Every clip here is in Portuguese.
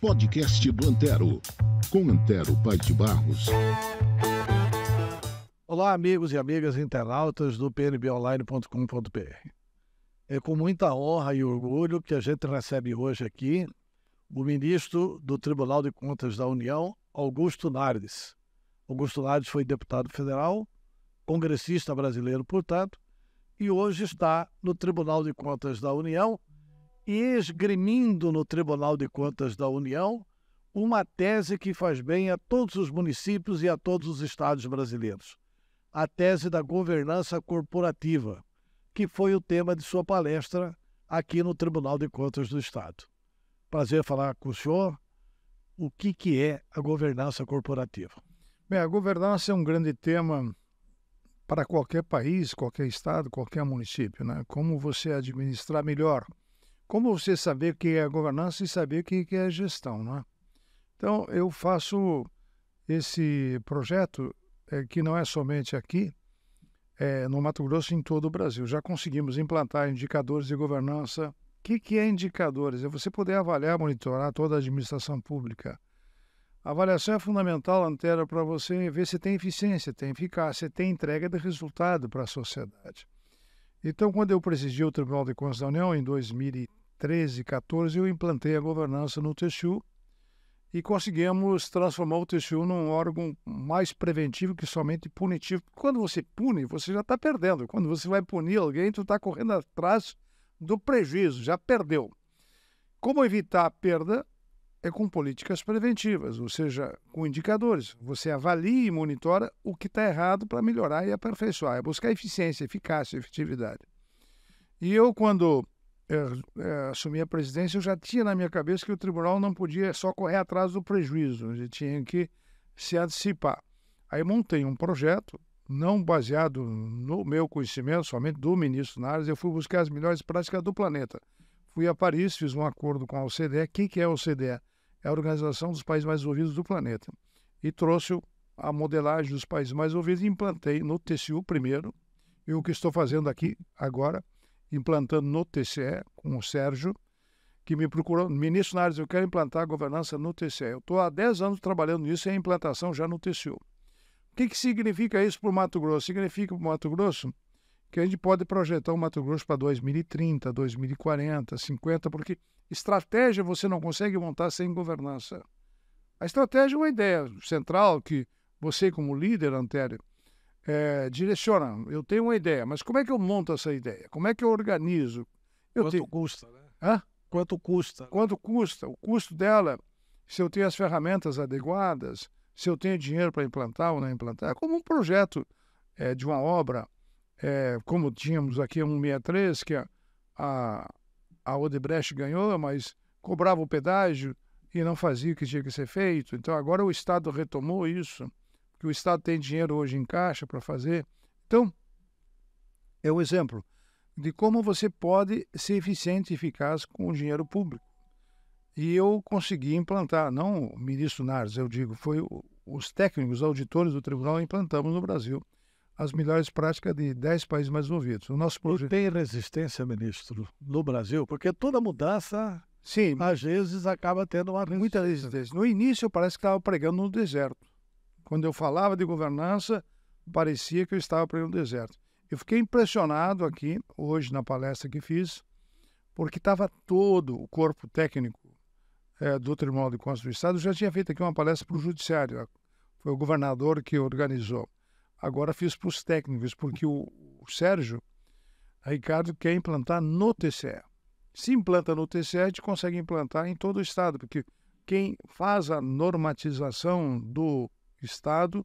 Podcast do Antero, com Antero Paes de Barros. Olá, amigos e amigas internautas do pnbonline.com.br. É com muita honra e orgulho que a gente recebe hoje aqui o ministro do Tribunal de Contas da União, Augusto Nardes. Augusto Nardes foi deputado federal, congressista brasileiro, portanto, e hoje está no Tribunal de Contas da União e esgrimindo no Tribunal de Contas da União uma tese que faz bem a todos os municípios e a todos os estados brasileiros. A tese da governança corporativa, que foi o tema de sua palestra aqui no Tribunal de Contas do Estado. Prazer falar com o senhor. O que é a governança corporativa? Bem, a governança é um grande tema para qualquer país, qualquer estado, qualquer município, né? Como você administrar melhor, como você saber o que é a governança e saber o que é a gestão, né? Então, eu faço esse projeto que não é somente aqui, no Mato Grosso, em todo o Brasil. Já conseguimos implantar indicadores de governança. O que é indicadores? É você poder avaliar, monitorar toda a administração pública. A avaliação é fundamental, Antero, para você ver se tem eficiência, tem eficácia, tem entrega de resultado para a sociedade. Então, quando eu presidi o Tribunal de Contas da União, em 2013, 2014, eu implantei a governança no TCU e conseguimos transformar o TCU num órgão mais preventivo que somente punitivo. Quando você pune, você já está perdendo. Quando você vai punir alguém, tu está correndo atrás do prejuízo, já perdeu. Como evitar a perda? É com políticas preventivas, ou seja, com indicadores. Você avalia e monitora o que está errado para melhorar e aperfeiçoar. É buscar eficiência, eficácia, efetividade. E eu, quando assumi a presidência, eu já tinha na minha cabeça que o tribunal não podia só correr atrás do prejuízo, ele tinha que se antecipar. Aí montei um projeto, não baseado no meu conhecimento, somente do ministro Nardes, eu fui buscar as melhores práticas do planeta. Fui a Paris, fiz um acordo com a OCDE. O que é a OCDE? É a Organização dos Países Mais Desenvolvidos do Planeta. E trouxe a modelagem dos países mais desenvolvidos e implantei no TCU primeiro. E o que estou fazendo aqui agora, implantando no TCE, com o Sérgio, que me procurou. Ministro Nardes, eu quero implantar a governança no TCE. Eu estou há 10 anos trabalhando nisso e a implantação já no TCU. O que significa isso para o Mato Grosso? Significa para o Mato Grosso que a gente pode projetar o Mato Grosso para 2030, 2040, 2050, porque estratégia você não consegue montar sem governança. A estratégia é uma ideia central que você, como líder, Antero, direciona. Eu tenho uma ideia, mas como é que eu monto essa ideia? Como é que eu organizo? Custa, né? Hã? Quanto custa? Quanto custa? O custo dela, se eu tenho as ferramentas adequadas, se eu tenho dinheiro para implantar ou não implantar. É como um projeto de uma obra, como tínhamos aqui a 163, que a Odebrecht ganhou, mas cobrava o pedágio e não fazia o que tinha que ser feito. Então agora o Estado retomou isso, que o Estado tem dinheiro hoje em caixa para fazer. Então, é um exemplo de como você pode ser eficiente e eficaz com o dinheiro público. E eu consegui implantar, não o ministro Nardes, eu digo, foi os técnicos, os auditores do tribunal, implantamos no Brasil as melhores práticas de 10 países mais desenvolvidos. O nosso projeto... E tem resistência, ministro, no Brasil? Porque toda mudança, sim, às vezes, acaba tendo uma resistência. Muita resistência. No início, parece que estava pregando no deserto. Quando eu falava de governança, parecia que eu estava pregando no deserto. Eu fiquei impressionado aqui, hoje, na palestra que fiz, porque estava todo o corpo técnico do Tribunal de Contas do Estado. Eu já tinha feito aqui uma palestra para o Judiciário. Foi o governador que organizou. Agora fiz para os técnicos, porque o Sérgio Ricardo quer implantar no TCE. Se implanta no TCE, a gente consegue implantar em todo o Estado, porque quem faz a normatização do Estado,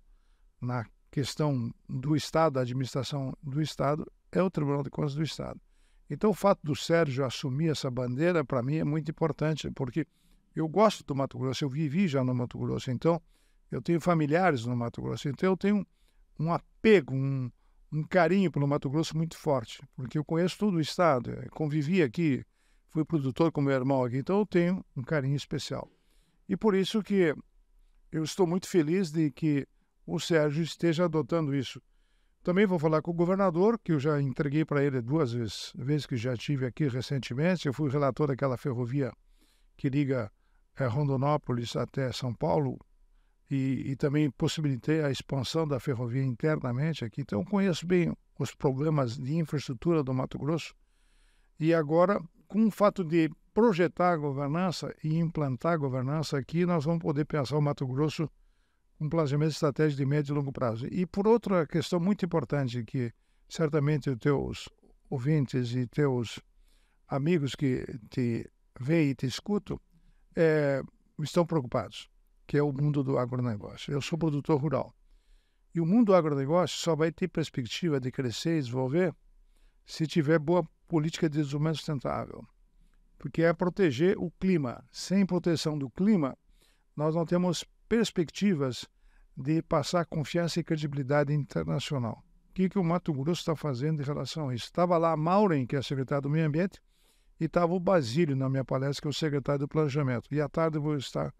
na questão do Estado, da administração do Estado, é o Tribunal de Contas do Estado. Então, o fato do Sérgio assumir essa bandeira, para mim, é muito importante, porque eu gosto do Mato Grosso, eu vivi já no Mato Grosso, então eu tenho familiares no Mato Grosso, então eu tenho um apego, um carinho pelo Mato Grosso muito forte, porque eu conheço todo o estado, convivi aqui, fui produtor com meu irmão aqui, então eu tenho um carinho especial. E por isso que eu estou muito feliz de que o Sérgio esteja adotando isso. Também vou falar com o governador, que eu já entreguei para ele 2 vezes que já estive aqui recentemente. Eu fui relator daquela ferrovia que liga Rondonópolis até São Paulo, e também possibilitei a expansão da ferrovia internamente aqui. Então, conheço bem os problemas de infraestrutura do Mato Grosso. E agora, com o fato de projetar a governança e implantar a governança aqui, nós vamos poder pensar o Mato Grosso com planejamento estratégico de médio e longo prazo. E por outra questão muito importante, que certamente os teus ouvintes e teus amigos que te veem e te escutam estão preocupados, que é o mundo do agronegócio. Eu sou produtor rural. E o mundo do agronegócio só vai ter perspectiva de crescer e desenvolver se tiver boa política de desenvolvimento sustentável. Porque é proteger o clima. Sem proteção do clima, nós não temos perspectivas de passar confiança e credibilidade internacional. O que o Mato Grosso está fazendo em relação a isso? Estava lá a Maureen, que é a secretária do Meio Ambiente, e estava o Basílio na minha palestra, que é o secretário do Planejamento. E à tarde eu vou estar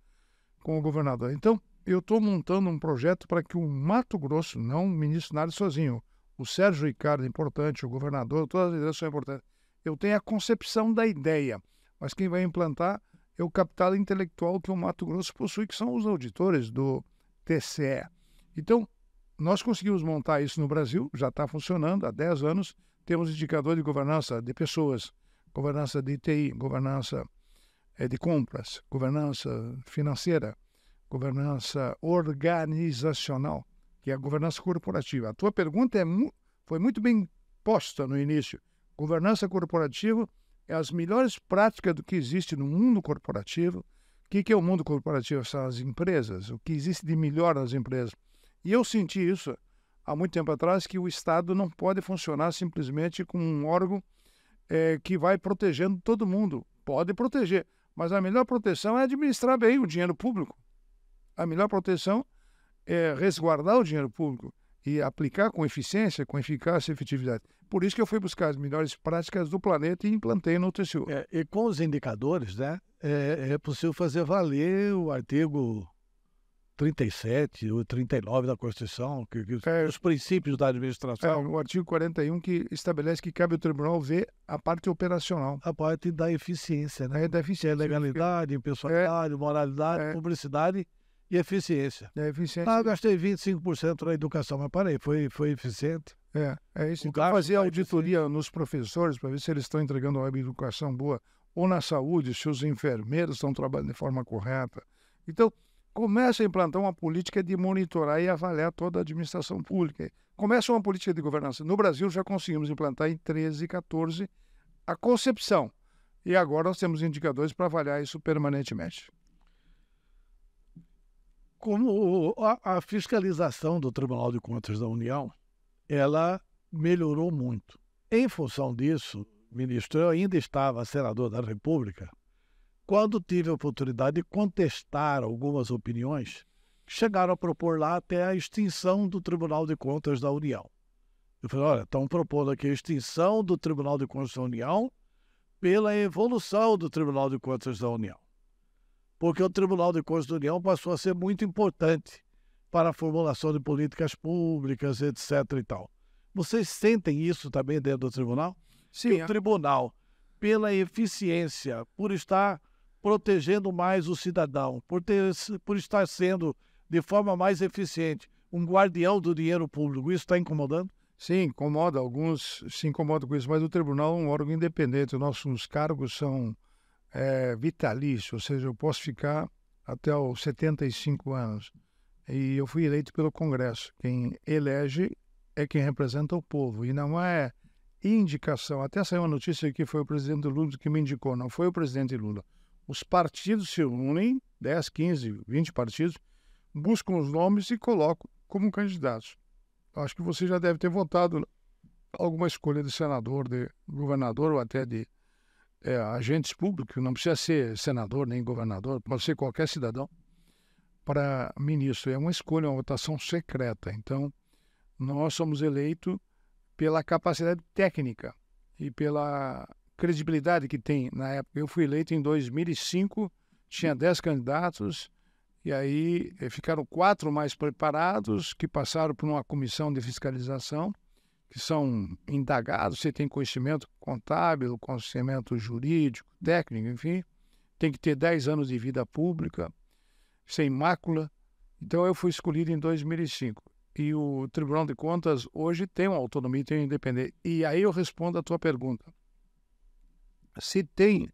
com o governador. Então, eu estou montando um projeto para que o Mato Grosso, não o ministro nada sozinho, o Sérgio Ricardo é importante, o governador, todas as lideranças são importantes. Eu tenho a concepção da ideia, mas quem vai implantar é o capital intelectual que o Mato Grosso possui, que são os auditores do TCE. Então, nós conseguimos montar isso no Brasil, já está funcionando há 10 anos, temos indicador de governança de pessoas, governança de TI, governança de compras, governança financeira, governança organizacional, que é a governança corporativa. A tua pergunta foi muito bem posta no início. Governança corporativa é as melhores práticas do que existe no mundo corporativo. O que é o mundo corporativo? São as empresas, o que existe de melhor nas empresas. E eu senti isso há muito tempo atrás, que o Estado não pode funcionar simplesmente como um órgão que vai protegendo todo mundo. Pode proteger, mas a melhor proteção é administrar bem o dinheiro público. A melhor proteção é resguardar o dinheiro público e aplicar com eficiência, com eficácia e efetividade. Por isso que eu fui buscar as melhores práticas do planeta e implantei no TCU. E com os indicadores, né, é possível fazer valer o artigo 37 ou 39 da Constituição, os princípios da administração. O artigo 41 que estabelece que cabe ao tribunal ver a parte operacional. A parte da eficiência, né? Da eficiência. Legalidade, impessoalidade, moralidade, publicidade e eficiência. Eficiência. Eu gastei 25% na educação, mas parei, foi eficiente. É isso. Então, fazer auditoria nos professores para ver se eles estão entregando uma educação boa, ou na saúde, se os enfermeiros estão trabalhando de forma correta. Então, começa a implantar uma política de monitorar e avaliar toda a administração pública. Começa uma política de governança. No Brasil, já conseguimos implantar em 13 e 14 a concepção. E agora nós temos indicadores para avaliar isso permanentemente. Como a fiscalização do Tribunal de Contas da União, ela melhorou muito. Em função disso, ministro, eu ainda estava senador da República, quando tive a oportunidade de contestar algumas opiniões que chegaram a propor lá até a extinção do Tribunal de Contas da União. Eu falei, olha, estão propondo aqui a extinção do Tribunal de Contas da União pela evolução do Tribunal de Contas da União. Porque o Tribunal de Contas da União passou a ser muito importante para a formulação de políticas públicas, etc. e tal. Vocês sentem isso também dentro do tribunal? Sim. O tribunal, pela eficiência, por estar protegendo mais o cidadão, por estar sendo, de forma mais eficiente, um guardião do dinheiro público, isso está incomodando? Sim, incomoda. Alguns se incomodam com isso, mas o tribunal é um órgão independente. Nossos cargos são vitalícios, ou seja, eu posso ficar até os 75 anos. E eu fui eleito pelo Congresso. Quem elege é quem representa o povo, e não é indicação. Até saiu uma notícia que foi o presidente Lula que me indicou, não foi o presidente Lula. Os partidos se unem, 10, 15, 20 partidos, buscam os nomes e colocam como candidatos. Acho que você já deve ter votado alguma escolha de senador, de governador ou até de agentes públicos, não precisa ser senador nem governador, pode ser qualquer cidadão, para ministro. É uma escolha, uma votação secreta. Então, nós somos eleitos pela capacidade técnica e pela credibilidade que tem. Na época, eu fui eleito em 2005, tinha 10 candidatos, e aí ficaram 4 mais preparados, que passaram por uma comissão de fiscalização, que são indagados, você tem conhecimento contábil, conhecimento jurídico, técnico, enfim. tem que ter 10 anos de vida pública, sem mácula. Então, eu fui escolhido em 2005. E o Tribunal de Contas hoje tem uma autonomia, tem uma independência. E aí eu respondo a tua pergunta. Se tem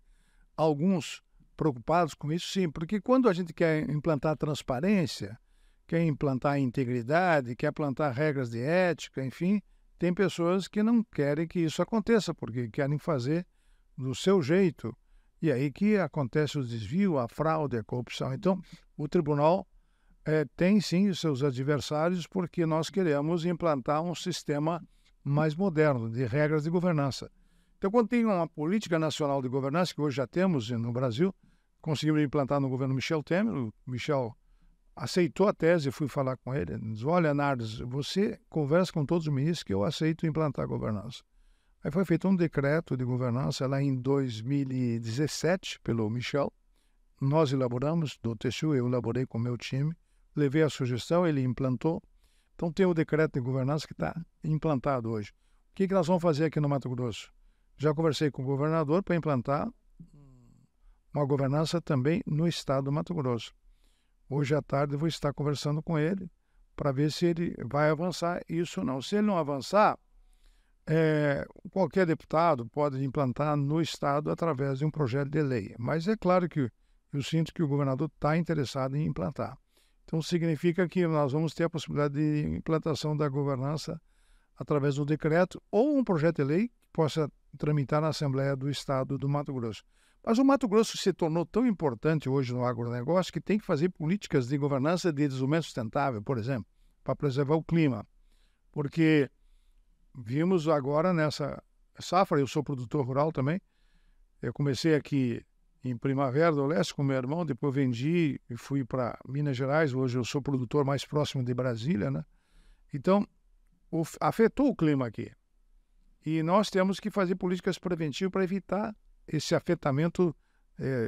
alguns preocupados com isso, sim, porque quando a gente quer implantar transparência, quer implantar integridade, quer implantar regras de ética, enfim, tem pessoas que não querem que isso aconteça, porque querem fazer do seu jeito. E aí que acontece o desvio, a fraude, a corrupção. Então, o tribunal tem sim os seus adversários, porque nós queremos implantar um sistema mais moderno de regras de governança. Então, quando tem uma política nacional de governança, que hoje já temos no Brasil, conseguimos implantar no governo Michel Temer, o Michel aceitou a tese, fui falar com ele, disse, olha, Nardes, você conversa com todos os ministros que eu aceito implantar a governança. Aí foi feito um decreto de governança lá em 2017 pelo Michel, nós elaboramos, do TCU, eu elaborei com o meu time, levei a sugestão, ele implantou. Então tem o decreto de governança que está implantado hoje. O que nós vamos fazer aqui no Mato Grosso? Já conversei com o governador para implantar uma governança também no estado do Mato Grosso. Hoje à tarde eu vou estar conversando com ele para ver se ele vai avançar isso ou não. Se ele não avançar, qualquer deputado pode implantar no estado através de um projeto de lei. Mas é claro que eu sinto que o governador está interessado em implantar. Então, significa que nós vamos ter a possibilidade de implantação da governança através do decreto ou um projeto de lei que possa tramitar na Assembleia do Estado do Mato Grosso. Mas o Mato Grosso se tornou tão importante hoje no agronegócio que tem que fazer políticas de governança de desenvolvimento sustentável, por exemplo, para preservar o clima. Porque vimos agora nessa safra, eu sou produtor rural também, eu comecei aqui em Primavera do Leste com meu irmão, depois vendi e fui para Minas Gerais, hoje eu sou produtor mais próximo de Brasília, né? Então, afetou o clima aqui. E nós temos que fazer políticas preventivas para evitar esse afetamento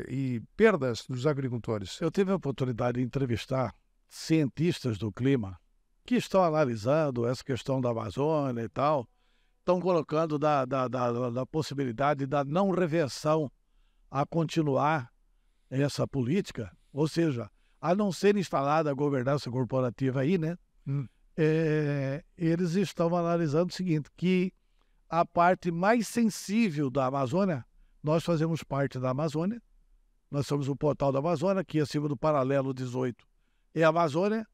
e perdas dos agricultores. Eu tive a oportunidade de entrevistar cientistas do clima que estão analisando essa questão da Amazônia e tal, estão colocando da possibilidade da não reversão a continuar essa política, ou seja, a não ser instalada a governança corporativa aí, né? Eles estão analisando o seguinte, que a parte mais sensível da Amazônia, nós fazemos parte da Amazônia, nós somos o portal da Amazônia, que acima do paralelo 18 é a Amazônia,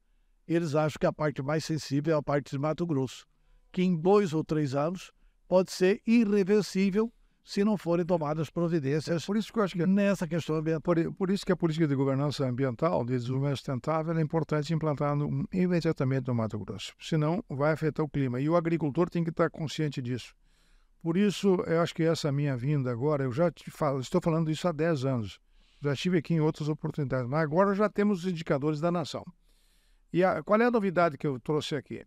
eles acham que a parte mais sensível é a parte de Mato Grosso, que em 2 ou 3 anos pode ser irreversível se não forem tomadas providências por isso que eu acho que nessa questão ambiental. Por isso que a política de governança ambiental, de desenvolvimento sustentável, é importante implantar imediatamente no Mato Grosso. Senão, vai afetar o clima. E o agricultor tem que estar consciente disso. Por isso, eu acho que essa minha vinda agora, eu já te falo, estou falando isso há 10 anos. Já estive aqui em outras oportunidades, mas agora já temos os indicadores da nação. E qual é a novidade que eu trouxe aqui?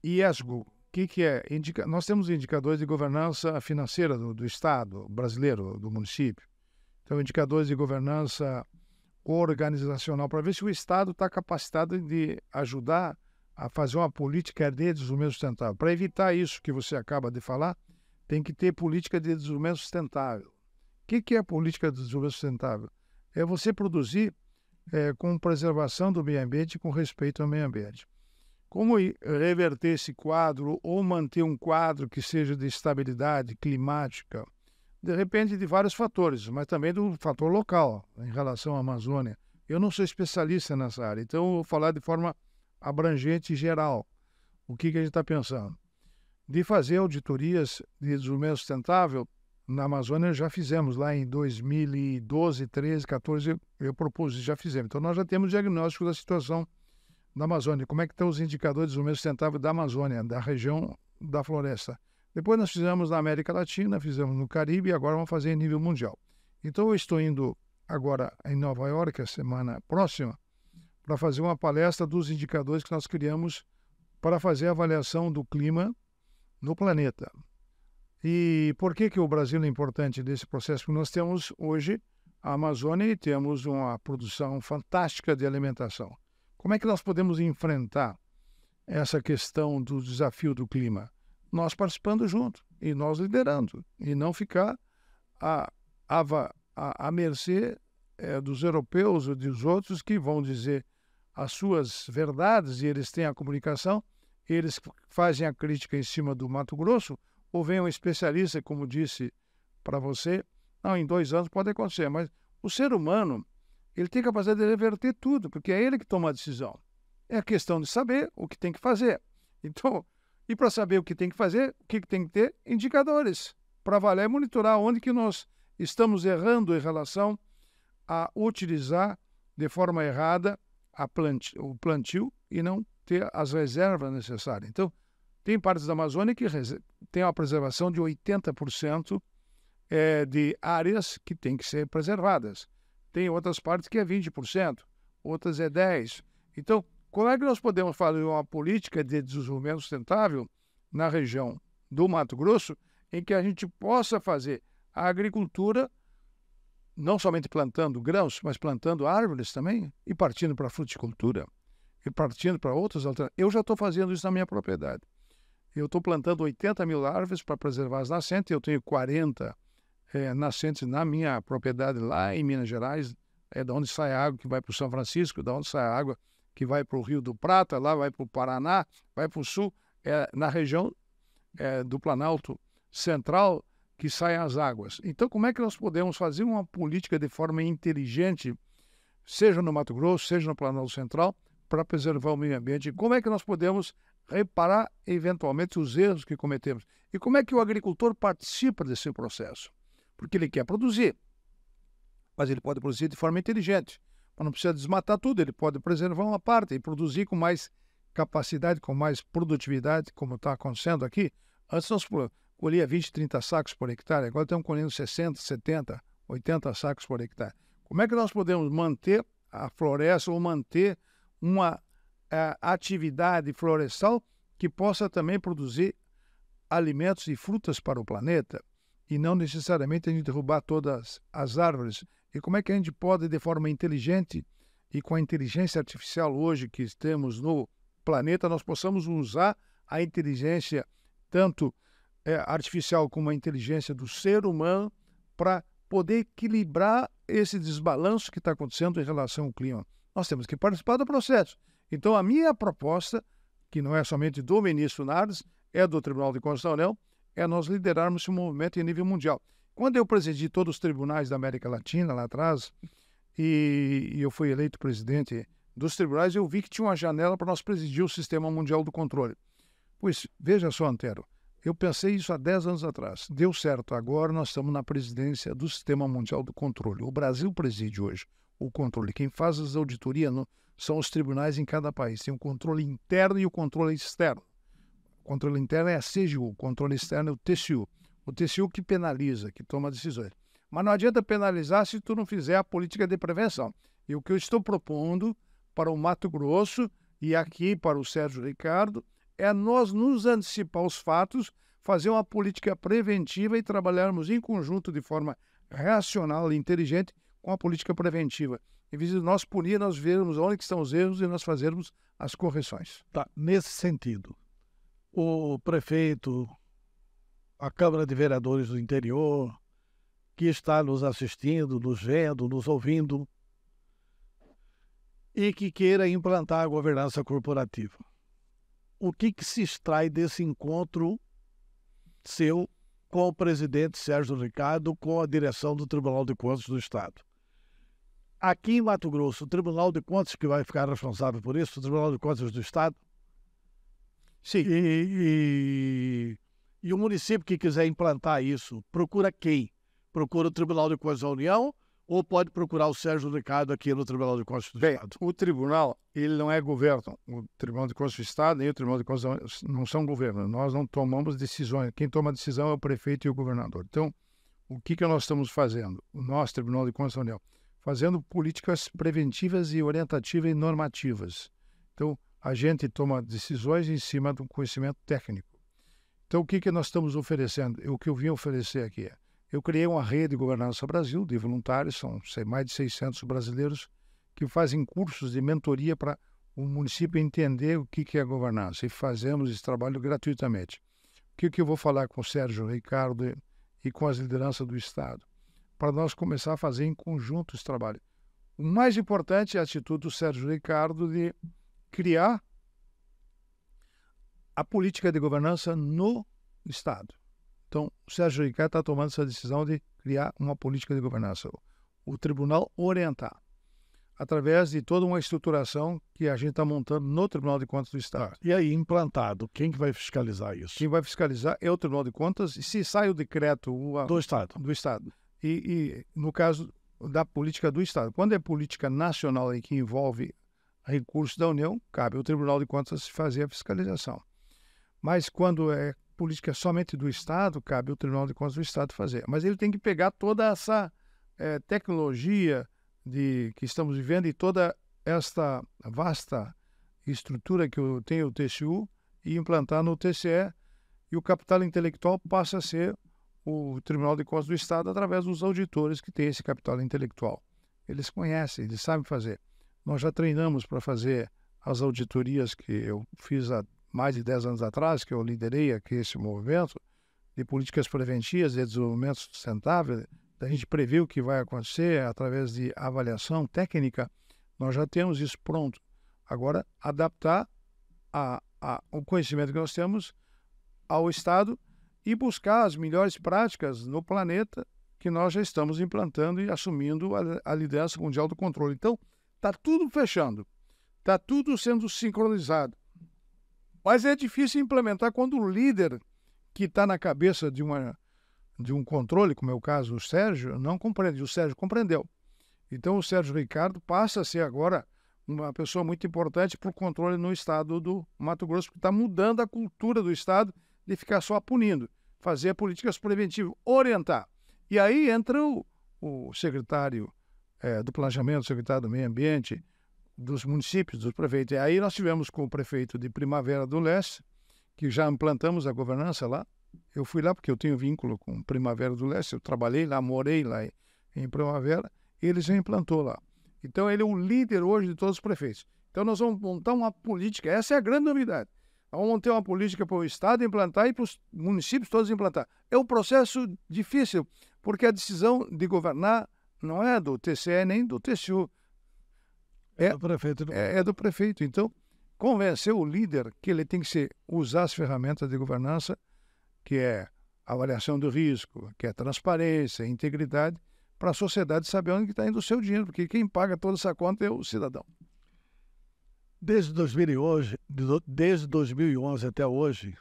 IESGO. O que é? Nós temos indicadores de governança financeira do Estado brasileiro, do município. Então, indicadores de governança organizacional, para ver se o Estado está capacitado de ajudar a fazer uma política de desenvolvimento sustentável. Para evitar isso que você acaba de falar, tem que ter política de desenvolvimento sustentável. O que é a política de desenvolvimento sustentável? É você produzir com preservação do meio ambiente e com respeito ao meio ambiente. Como reverter esse quadro ou manter um quadro que seja de estabilidade climática? Depende de vários fatores, mas também do fator local, em relação à Amazônia. Eu não sou especialista nessa área, então eu vou falar de forma abrangente e geral. O que a gente está pensando? De fazer auditorias de desenvolvimento sustentável, na Amazônia já fizemos, lá em 2012, 13, 14, eu propus e já fizemos. Então nós já temos diagnóstico da situação da Amazônia, como é que estão os indicadores de desenvolvimento sustentável da Amazônia, da região da floresta. Depois nós fizemos na América Latina, fizemos no Caribe e agora vamos fazer em nível mundial. Então eu estou indo agora em Nova York, a semana próxima, para fazer uma palestra dos indicadores que nós criamos para fazer a avaliação do clima no planeta. E por que o Brasil é importante nesse processo? Porque nós temos hoje a Amazônia e temos uma produção fantástica de alimentação. Como é que nós podemos enfrentar essa questão do desafio do clima? Nós participando junto e nós liderando, e não ficar à mercê dos europeus ou dos outros que vão dizer as suas verdades e eles têm a comunicação, eles fazem a crítica em cima do Mato Grosso, ou vem um especialista, como disse para você, não, em 2 anos pode acontecer, mas o ser humano, ele tem capacidade de reverter tudo, porque é ele que toma a decisão. É a questão de saber o que tem que fazer. Então, e para saber o que tem que fazer, o que tem que ter? Indicadores, para avaliar e monitorar onde que nós estamos errando em relação a utilizar de forma errada o plantio e não ter as reservas necessárias. Então, tem partes da Amazônia que tem uma preservação de 80% de áreas que têm que ser preservadas. Tem outras partes que é 20%, outras é 10%. Então, como é que nós podemos fazer uma política de desenvolvimento sustentável na região do Mato Grosso em que a gente possa fazer a agricultura não somente plantando grãos, mas plantando árvores também e partindo para a fruticultura e partindo para outras alternativas. Eu já estou fazendo isso na minha propriedade. Eu estou plantando 80 mil árvores para preservar as nascentes. Eu tenho 40 nascentes na minha propriedade lá em Minas Gerais, da onde sai a água que vai para o São Francisco, da onde sai a água que vai para o Rio do Prata, lá vai para o Paraná, vai para o Sul, na região do Planalto Central que saem as águas. Então, como é que nós podemos fazer uma política de forma inteligente, seja no Mato Grosso, seja no Planalto Central, para preservar o meio ambiente? Como é que nós podemos reparar, eventualmente, os erros que cometemos? E como é que o agricultor participa desse processo? Porque ele quer produzir, mas ele pode produzir de forma inteligente. Mas não precisa desmatar tudo, ele pode preservar uma parte e produzir com mais capacidade, com mais produtividade, como está acontecendo aqui. Antes nós colhia 20, 30 sacos por hectare, agora estamos colhendo 60, 70, 80 sacos por hectare. Como é que nós podemos manter a floresta ou manter uma atividade florestal que possa também produzir alimentos e frutas para o planeta e não necessariamente a gente derrubar todas as árvores? E como é que a gente pode, de forma inteligente e com a inteligência artificial hoje que temos no planeta, nós possamos usar a inteligência tanto artificial como a inteligência do ser humano para poder equilibrar esse desbalanço que está acontecendo em relação ao clima? Nós temos que participar do processo. Então, a minha proposta, que não é somente do ministro Nardes, é do Tribunal de Contas da União, é nós liderarmos esse movimento em nível mundial. Quando eu presidi todos os tribunais da América Latina, lá atrás, e eu fui eleito presidente dos tribunais, eu vi que tinha uma janela para nós presidir o Sistema Mundial do Controle. Pois, veja só, Antero, eu pensei isso há 10 anos atrás. Deu certo. Agora nós estamos na presidência do Sistema Mundial do Controle. O Brasil preside hoje o controle. Quem faz as auditorias são os tribunais em cada país. Tem o controle interno e o controle externo. O controle interno é a CGU, o controle externo é o TCU. O TCU que penaliza, que toma decisões. Mas não adianta penalizar se tu não fizer a política de prevenção. E o que eu estou propondo para o Mato Grosso e aqui para o Sérgio Ricardo é nós nos antecipar os fatos, fazer uma política preventiva e trabalharmos em conjunto de forma racional e inteligente com a política preventiva. Em vez de nós punir, nós vermos onde que estão os erros e nós fazermos as correções. Tá, nesse sentido, o prefeito, a Câmara de Vereadores do interior, que está nos assistindo, nos vendo, nos ouvindo, e que queira implantar a governança corporativa. O que se extrai desse encontro seu com o presidente Sérgio Ricardo, com a direção do Tribunal de Contas do Estado? Aqui em Mato Grosso, o Tribunal de Contas que vai ficar responsável por isso, o Tribunal de Contas do Estado? Sim. E o município que quiser implantar isso, procura quem? Procura o Tribunal de Contas da União ou pode procurar o Sérgio Ricardo aqui no Tribunal de Contas do Estado? O tribunal, ele não é governo. O Tribunal de Contas do Estado nem o Tribunal de Contas da União não são governo. Nós não tomamos decisões. Quem toma a decisão é o prefeito e o governador. Então, o que nós estamos fazendo? O nosso Tribunal de Contas da União, fazendo políticas preventivas e orientativas e normativas. Então, a gente toma decisões em cima do conhecimento técnico. Então, o que nós estamos oferecendo? O que eu vim oferecer aqui é: eu criei uma rede de governança Brasil, de voluntários, são mais de 600 brasileiros que fazem cursos de mentoria para o município entender o que é governança. E fazemos esse trabalho gratuitamente. O que eu vou falar com o Sérgio Ricardo e com as lideranças do Estado? para nós começar a fazer em conjunto esse trabalho. O mais importante é a atitude do Sérgio Ricardo de criar a política de governança no Estado. Então, o Sérgio Ricardo está tomando essa decisão de criar uma política de governança. O tribunal orientar, através de toda uma estruturação que a gente está montando no Tribunal de Contas do Estado. E aí, implantado, quem que vai fiscalizar isso? Quem vai fiscalizar é o Tribunal de Contas, e se sai o decreto Do Estado. do Estado. E no caso da política do Estado, quando é política nacional e que envolve recursos da União, cabe ao Tribunal de Contas fazer a fiscalização. Mas quando é política somente do Estado, cabe ao Tribunal de Contas do Estado fazer. Mas ele tem que pegar toda essa tecnologia que estamos vivendo e toda esta vasta estrutura que tem o TCU e implantar no TCE, e o capital intelectual passa a ser o Tribunal de Contas do Estado através dos auditores que têm esse capital intelectual. Eles conhecem, eles sabem fazer. Nós já treinamos para fazer as auditorias que eu fiz há mais de 10 anos atrás, que eu liderei aqui esse movimento de políticas preventivas de desenvolvimento sustentável, da gente prever o que vai acontecer através de avaliação técnica. Nós já temos isso pronto. Agora, adaptar o conhecimento que nós temos ao Estado e buscar as melhores práticas no planeta que nós já estamos implantando e assumindo a liderança mundial do controle. Então, está tudo fechando, está tudo sendo sincronizado. Mas é difícil implementar quando o líder que está na cabeça de um controle, como é o caso do Sérgio, não compreende. O Sérgio compreendeu. Então, o Sérgio Ricardo passa a ser agora uma pessoa muito importante para o controle no estado do Mato Grosso, porque está mudando a cultura do estado de ficar só punindo, fazer políticas preventivas, orientar. E aí entra o secretário do Planejamento, o secretário do Meio Ambiente, dos municípios, dos prefeitos. E aí nós tivemos com o prefeito de Primavera do Leste, que já implantamos a governança lá. Eu fui lá porque eu tenho vínculo com Primavera do Leste, eu trabalhei lá, morei lá em Primavera, e ele já implantou lá. Então ele é o líder hoje de todos os prefeitos. Então nós vamos montar uma política, essa é a grande novidade. Nós vamos ter uma política para o Estado implantar e para os municípios todos implantar. É um processo difícil, porque a decisão de governar não é do TCE nem do TCU. É do prefeito. É do prefeito. Então, convencer o líder que ele tem que usar as ferramentas de governança, que é avaliação do risco, que é transparência, integridade, para a sociedade saber onde está indo o seu dinheiro, porque quem paga toda essa conta é o cidadão. Desde 2011 até hoje,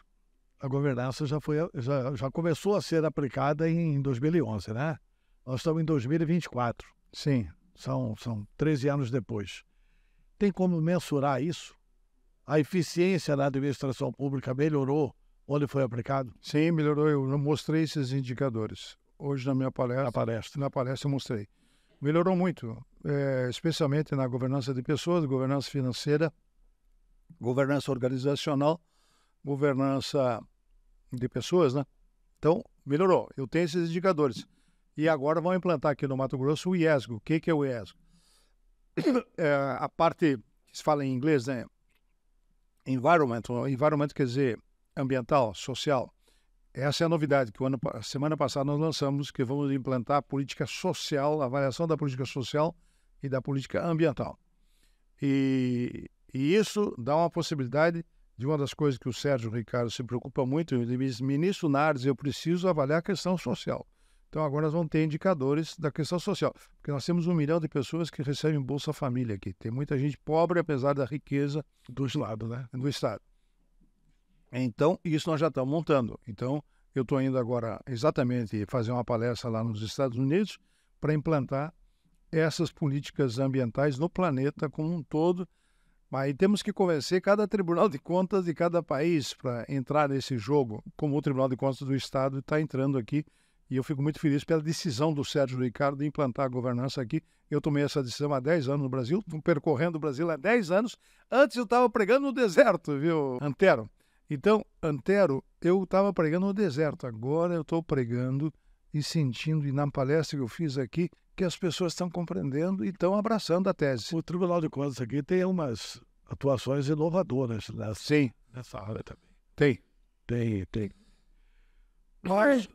a governança já começou a ser aplicada em 2011, né? Nós estamos em 2024. Sim. São 13 anos depois. Tem como mensurar isso? A eficiência da administração pública melhorou onde foi aplicado? Sim, melhorou. Eu mostrei esses indicadores. Hoje na minha palestra. Na palestra eu mostrei. Melhorou muito, especialmente na governança de pessoas, governança financeira, governança organizacional, governança de pessoas, né? Então, melhorou. Eu tenho esses indicadores. E agora vamos implantar aqui no Mato Grosso o IESGO. O que é o IESGO? A parte que se fala em inglês, né? Environment quer dizer ambiental, social. Essa é a novidade que semana passada nós lançamos, que vamos implantar a política social, a avaliação da política social e da política ambiental. E isso dá uma possibilidade de uma das coisas que o Sérgio Ricardo se preocupa muito, ele diz, ministro Nardes, eu preciso avaliar a questão social. Então agora nós vamos ter indicadores da questão social, porque nós temos 1 milhão de pessoas que recebem Bolsa Família aqui. Tem muita gente pobre, apesar da riqueza do Estado, né? Do Estado. Então, isso nós já estamos montando. Então, eu estou indo agora exatamente fazer uma palestra lá nos Estados Unidos para implantar essas políticas ambientais no planeta como um todo. Mas temos que convencer cada Tribunal de Contas de cada país para entrar nesse jogo, como o Tribunal de Contas do Estado está entrando aqui. E eu fico muito feliz pela decisão do Sérgio Ricardo de implantar a governança aqui. Eu tomei essa decisão há 10 anos no Brasil, estou percorrendo o Brasil há 10 anos. Antes eu estava pregando no deserto, viu, Antero? Então, Antero, eu estava pregando no deserto. Agora eu estou pregando e sentindo, e na palestra que eu fiz aqui, que as pessoas estão compreendendo e estão abraçando a tese. O Tribunal de Contas aqui tem umas atuações inovadoras nessa área também. Tem. Mas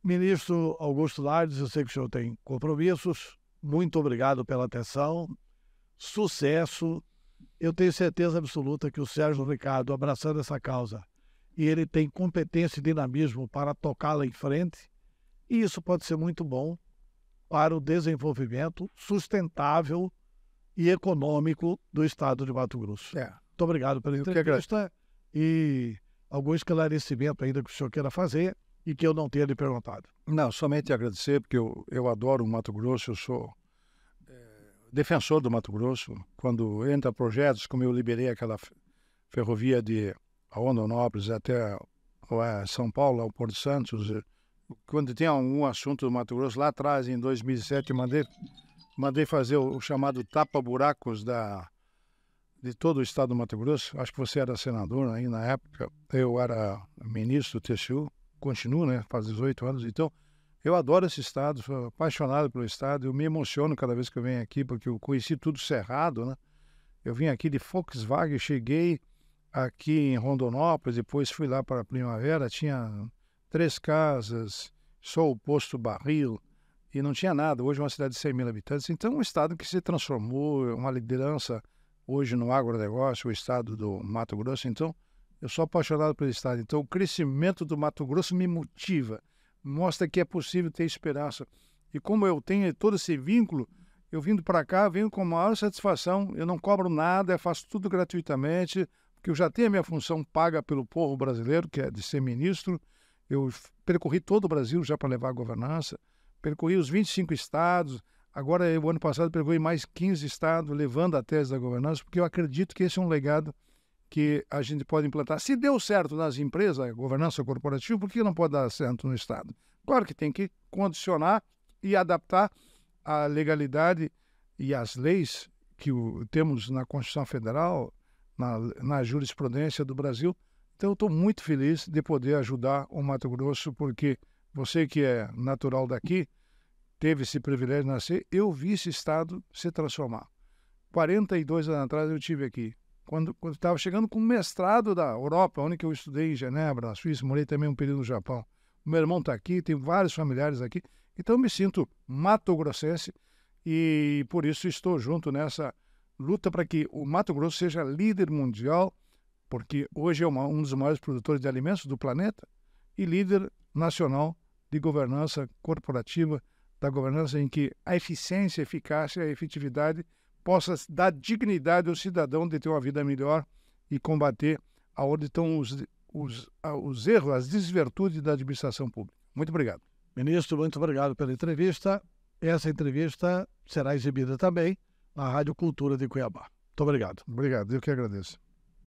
Ministro Augusto Nardes, eu sei que o senhor tem compromissos. Muito obrigado pela atenção. Sucesso. Eu tenho certeza absoluta que o Sérgio Ricardo, abraçando essa causa, e ele tem competência e dinamismo para tocá-la em frente, e isso pode ser muito bom para o desenvolvimento sustentável e econômico do estado de Mato Grosso. Muito obrigado pela entrevista e algum esclarecimento ainda que o senhor queira fazer e que eu não tenha lhe perguntado. Não, somente agradecer, porque eu adoro o Mato Grosso, eu sou defensor do Mato Grosso. Quando entra projetos, como eu liberei aquela ferrovia de Rondonópolis até São Paulo, ao Porto Santos, quando tem algum assunto do Mato Grosso, lá atrás, em 2007, mandei fazer o chamado tapa-buracos de todo o estado do Mato Grosso. Acho que você era senador aí na época, eu era ministro do TCU, continuo, né, faz 18 anos, então eu adoro esse estado, sou apaixonado pelo estado, eu me emociono cada vez que eu venho aqui, porque eu conheci tudo cerrado, né? Eu vim aqui de Volkswagen, cheguei aqui em Rondonópolis, depois fui lá para a Primavera, tinha 3 casas, só o posto barril, e não tinha nada. Hoje é uma cidade de 100 mil habitantes, então um estado que se transformou, uma liderança hoje no agronegócio, o estado do Mato Grosso. Então, eu sou apaixonado pelo estado, então o crescimento do Mato Grosso me motiva, mostra que é possível ter esperança. E como eu tenho todo esse vínculo, eu vindo para cá, venho com a maior satisfação, eu não cobro nada, eu faço tudo gratuitamente, porque eu já tenho a minha função paga pelo povo brasileiro, que é de ser ministro. Eu percorri todo o Brasil já para levar a governança, percorri os 25 estados, agora, o ano passado, percorri mais 15 estados, levando a tese da governança, porque eu acredito que esse é um legado que a gente pode implantar. Se deu certo nas empresas, a governança corporativa, por que não pode dar certo no Estado? Claro que tem que condicionar e adaptar a legalidade e as leis que temos na Constituição Federal, na jurisprudência do Brasil. Então, eu estou muito feliz de poder ajudar o Mato Grosso, porque você que é natural daqui, teve esse privilégio de nascer, eu vi esse Estado se transformar. 42 anos atrás eu estive aqui. Quando estava chegando com o mestrado da Europa, onde eu estudei em Genebra, na Suíça, morei também um período no Japão. O meu irmão está aqui, tem vários familiares aqui, então eu me sinto mato-grossense e por isso estou junto nessa luta para que o Mato Grosso seja líder mundial, porque hoje é um dos maiores produtores de alimentos do planeta e líder nacional de governança corporativa, da governança em que a eficiência, a eficácia, a efetividade possa dar dignidade ao cidadão de ter uma vida melhor e combater aonde estão os erros, as desvirtudes da administração pública. Muito obrigado. Ministro, muito obrigado pela entrevista. Essa entrevista será exibida também na Rádio Cultura de Cuiabá. Muito obrigado. Obrigado, eu que agradeço.